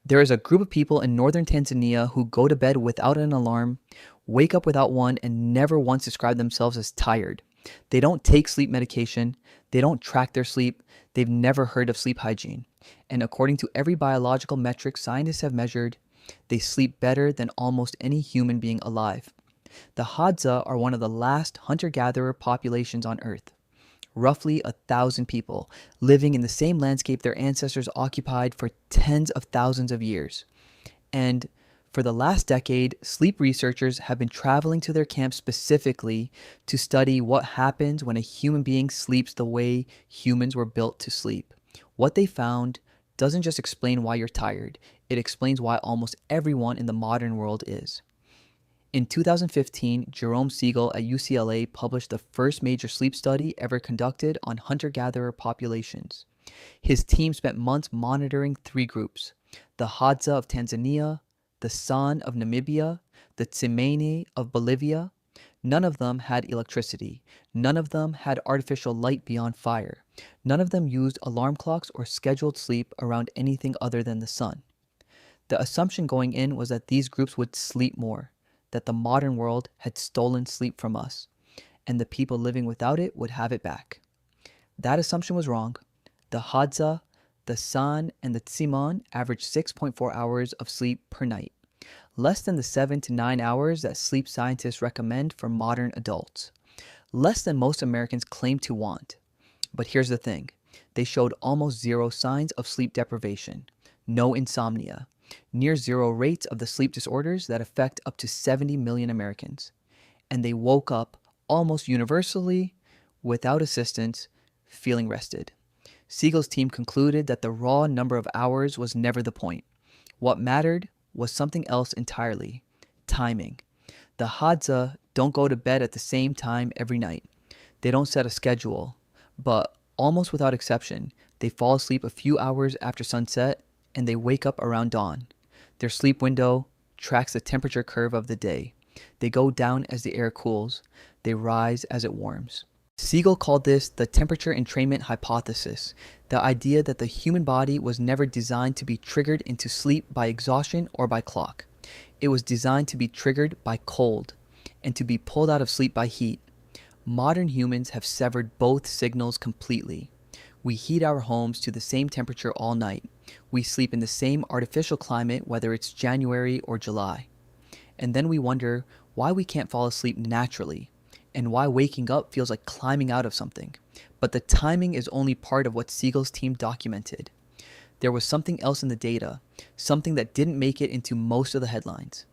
There is a group of people in northern Tanzania who go to bed without an alarm, wake up without one, and never once describe themselves as tired. They don't take sleep medication, they don't track their sleep, they've never heard of sleep hygiene. And according to every biological metric scientists have measured, they sleep better than almost any human being alive. The Hadza are one of the last hunter gatherer populations on Earth. Roughly 1,000 people living in the same landscape their ancestors occupied for tens of thousands of years. And for the last decade, sleep researchers have been traveling to their camp specifically to study what happens when a human being sleeps the way humans were built to sleep. What they found doesn't just explain why you're tired, it explains why almost everyone in the modern world is. In 2015, Jerome Siegel at UCLA published the first major sleep study ever conducted on hunter-gatherer populations. His team spent months monitoring three groups: the Hadza of Tanzania, the San of Namibia, the Tsimane of Bolivia. None of them had electricity. None of them had artificial light beyond fire. None of them used alarm clocks or scheduled sleep around anything other than the sun. The assumption going in was that these groups would sleep more, that the modern world had stolen sleep from us, and the people living without it would have it back. That assumption was wrong. The Hadza, the San, and the Tsiman averaged 6.4 hours of sleep per night, less than the 7 to 9 hours that sleep scientists recommend for modern adults, less than most Americans claim to want. But here's the thing, they showed almost zero signs of sleep deprivation, no insomnia, near zero rates of the sleep disorders that affect up to 70 million Americans. And they woke up almost universally, without assistance, feeling rested. Siegel's team concluded that the raw number of hours was never the point. What mattered was something else entirely: timing. The Hadza don't go to bed at the same time every night. They don't set a schedule, but almost without exception, they fall asleep a few hours after sunset and they wake up around dawn. Their sleep window tracks the temperature curve of the day. They go down as the air cools. They rise as it warms. Siegel called this the temperature entrainment hypothesis, the idea that the human body was never designed to be triggered into sleep by exhaustion or by clock. It was designed to be triggered by cold and to be pulled out of sleep by heat. Modern humans have severed both signals completely. We heat our homes to the same temperature all night. We sleep in the same artificial climate, whether it's January or July. And then we wonder why we can't fall asleep naturally, and why waking up feels like climbing out of something. But the timing is only part of what Siegel's team documented. There was something else in the data, something that didn't make it into most of the headlines.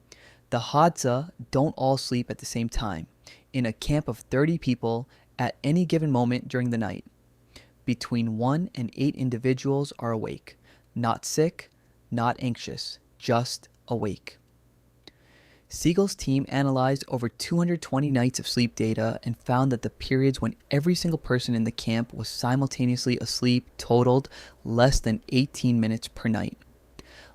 The Hadza don't all sleep at the same time, in a camp of 30 people at any given moment during the night. Between 1 and 8 individuals are awake, not sick, not anxious, just awake. Siegel's team analyzed over 220 nights of sleep data and found that the periods when every single person in the camp was simultaneously asleep totaled less than 18 minutes per night.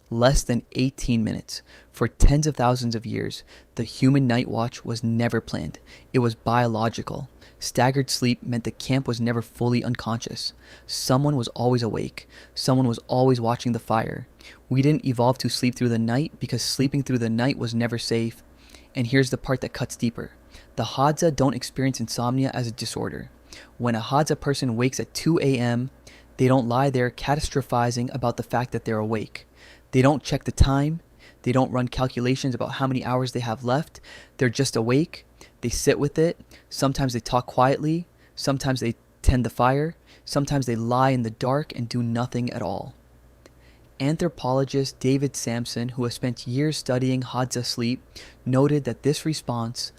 Less than 18 minutes. For tens of thousands of years, the human night watch was never planned. It was biological. Staggered sleep meant the camp was never fully unconscious. Someone was always awake. Someone was always watching the fire. We didn't evolve to sleep through the night because sleeping through the night was never safe. And here's the part that cuts deeper. The Hadza don't experience insomnia as a disorder. When a Hadza person wakes at 2 a.m., they don't lie there catastrophizing about the fact that they're awake. They don't check the time. They don't run calculations about how many hours they have left. They're just awake. They sit with it. Sometimes they talk quietly. Sometimes they tend the fire. Sometimes they lie in the dark and do nothing at all. Anthropologist David Sampson, who has spent years studying Hadza sleep, noted that this response,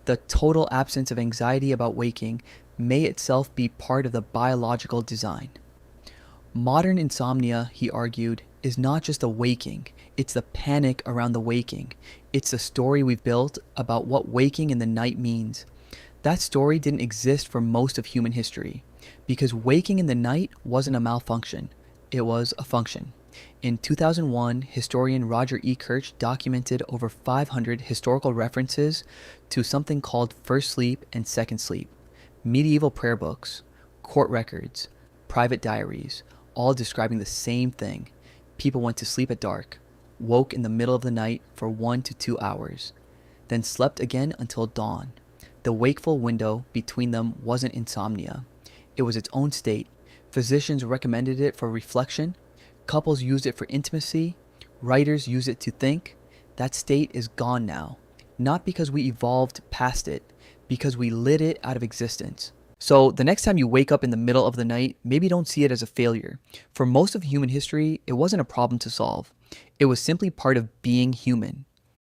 the total absence of anxiety about waking, may itself be part of the biological design. Modern insomnia, he argued, is not just a waking, it's the panic around the waking. It's the story we've built about what waking in the night means. That story didn't exist for most of human history, because waking in the night wasn't a malfunction, it was a function. In 2001, historian Roger E. Kirch documented over 500 historical references to something called first sleep and second sleep, medieval prayer books, court records, private diaries, all describing the same thing. People went to sleep at dark, woke in the middle of the night for 1 to 2 hours, then slept again until dawn. The wakeful window between them wasn't insomnia. It was its own state. Physicians recommended it for reflection. Couples used it for intimacy. Writers use it to think. That state is gone now. Not because we evolved past it, because we lit it out of existence. So the next time you wake up in the middle of the night, maybe don't see it as a failure. For most of human history, it wasn't a problem to solve. It was simply part of being human.